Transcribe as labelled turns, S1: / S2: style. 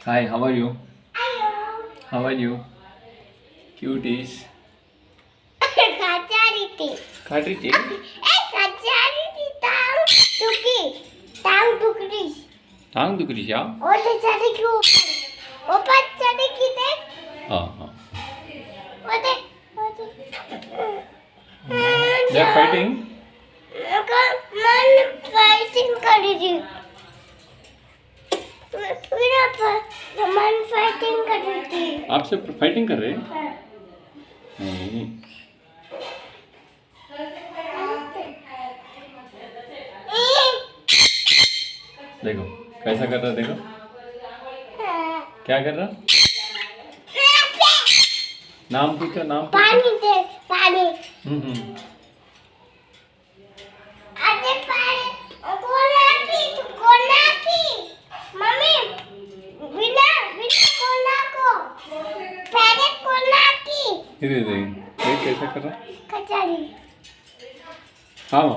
S1: Hi, how are you?
S2: Hello.
S1: How are you? Cuties.
S2: Kachariti.
S1: Katriti?
S2: Kachariti tang tuki. Tang tukri.
S1: Tang dukri ya?
S2: और चढ़ी के ऊपर चढ़ी की देख
S1: हाँ हाँ.
S2: वो देख
S1: They are fighting.
S2: मन फाइटिंग कर रही मेरा पर मन फाइटिंग कर रही थी
S1: आपसे फाइटिंग कर रहे हैं? नहीं. देखो कैसा कर रहा है, देखो क्या कर रहा. नाम पूछो, नाम पूछो.
S2: पानी दे पानी
S1: हम्म.
S2: अरे पानी कोना की मम्मी बिना बिना कोना को पैरेट कोना की
S1: इधर देख देख कैसा कर रहा.
S2: कचौड़ी
S1: हाँ.